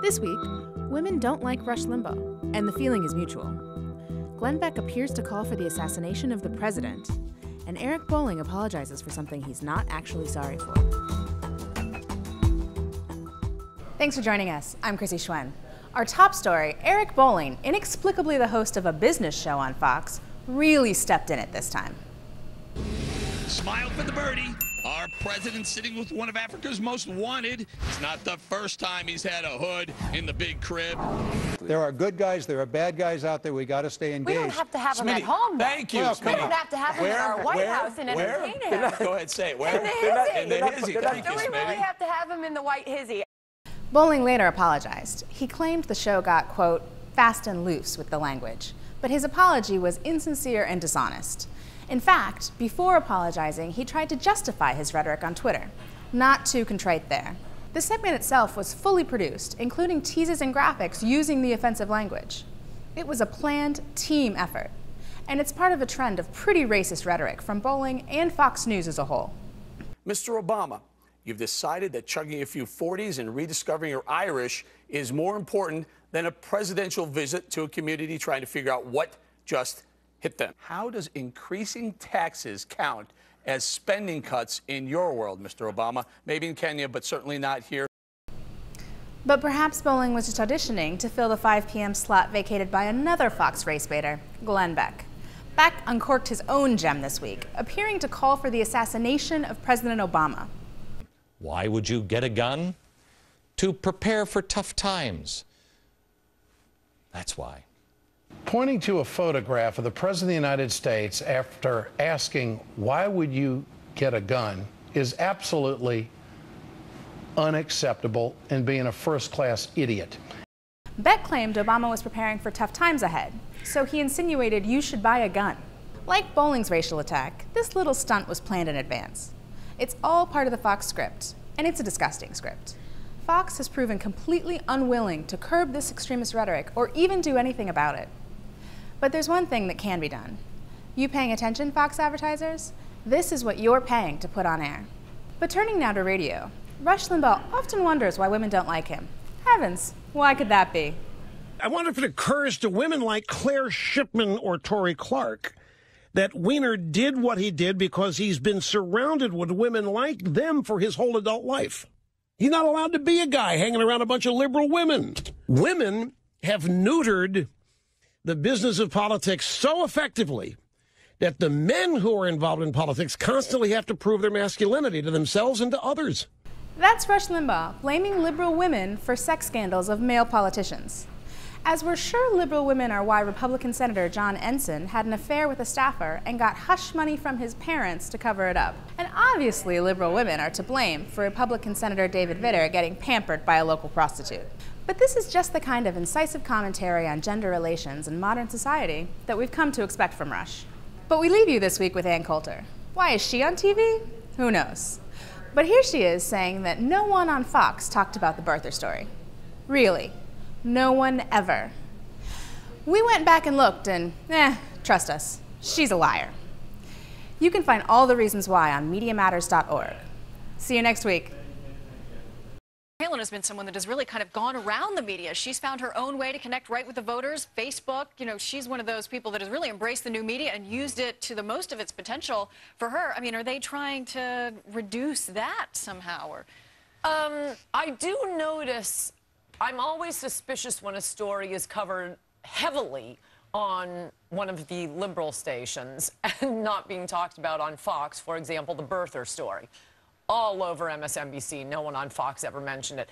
This week, women don't like Rush Limbaugh, and the feeling is mutual. Glenn Beck appears to call for the assassination of the president, and Eric Bolling apologizes for something he's not actually sorry for. Thanks for joining us. I'm Chrissy Schwen. Our top story, Eric Bolling, inexplicably the host of a business show on Fox, really stepped in it this time. Smile for the birdie. Our president sitting with one of Africa's most wanted. It's not the first time he's had a hood in the big crib. There are good guys, there are bad guys out there. We got to stay engaged. We don't have to have them at home. Thank you. Well, We don't have to have them in our White House and entertain him. Go ahead, say it. Where? In the hizzy. Thank Do you, we really Smitty. have to have him in the white hizzy? Bolling later apologized. He claimed the show got, quote, fast and loose with the language, but his apology was insincere and dishonest. In fact, before apologizing, he tried to justify his rhetoric on Twitter. Not too contrite there. The segment itself was fully produced, including teases and graphics using the offensive language. It was a planned team effort, and it's part of a trend of pretty racist rhetoric from Bolling and Fox News as a whole. Mr. Obama, you've decided that chugging a few 40s and rediscovering your Irish is more important than a presidential visit to a community trying to figure out what just hit them. How does increasing taxes count as spending cuts in your world, Mr. Obama? Maybe in Kenya, but certainly not here. But perhaps Bolling was just auditioning to fill the 5 p.m. slot vacated by another Fox race baiter, Glenn Beck. Beck uncorked his own gem this week, appearing to call for the assassination of President Obama. Why would you get a gun? To prepare for tough times. That's why. Pointing to a photograph of the President of the United States after asking, why would you get a gun, is absolutely unacceptable and being a first-class idiot. Beck claimed Obama was preparing for tough times ahead, so he insinuated you should buy a gun. Like Bolling's racial attack, this little stunt was planned in advance. It's all part of the Fox script, and it's a disgusting script. Fox has proven completely unwilling to curb this extremist rhetoric or even do anything about it. But there's one thing that can be done. You paying attention, Fox advertisers? This is what you're paying to put on air. But turning now to radio, Rush Limbaugh often wonders why women don't like him. Heavens, why could that be? I wonder if it occurs to women like Claire Shipman or Tori Clark that Weiner did what he did because he's been surrounded with women like them for his whole adult life. He's not allowed to be a guy hanging around a bunch of liberal women. Women have neutered the business of politics so effectively that the men who are involved in politics constantly have to prove their masculinity to themselves and to others. That's Rush Limbaugh blaming liberal women for sex scandals of male politicians. As we're sure liberal women are why Republican Senator John Ensign had an affair with a staffer and got hush money from his parents to cover it up. And obviously liberal women are to blame for Republican Senator David Vitter getting pampered by a local prostitute. But this is just the kind of incisive commentary on gender relations in modern society that we've come to expect from Rush. But we leave you this week with Ann Coulter. Why is she on TV? Who knows? But here she is saying that no one on Fox talked about the birther story. Really, no one ever. We went back and looked and, trust us, she's a liar. You can find all the reasons why on MediaMatters.org. See you next week. Palin has been someone that has really kind of gone around the media. She's found her own way to connect right with the voters. Facebook, you know, she's one of those people that has really embraced the new media and used it to the most of its potential for her. I mean, are they trying to reduce that somehow? Or I do notice, I'm always suspicious when a story is covered heavily on one of the liberal stations and not being talked about on Fox, for example, the birther story. All over MSNBC, no one on Fox ever mentioned it.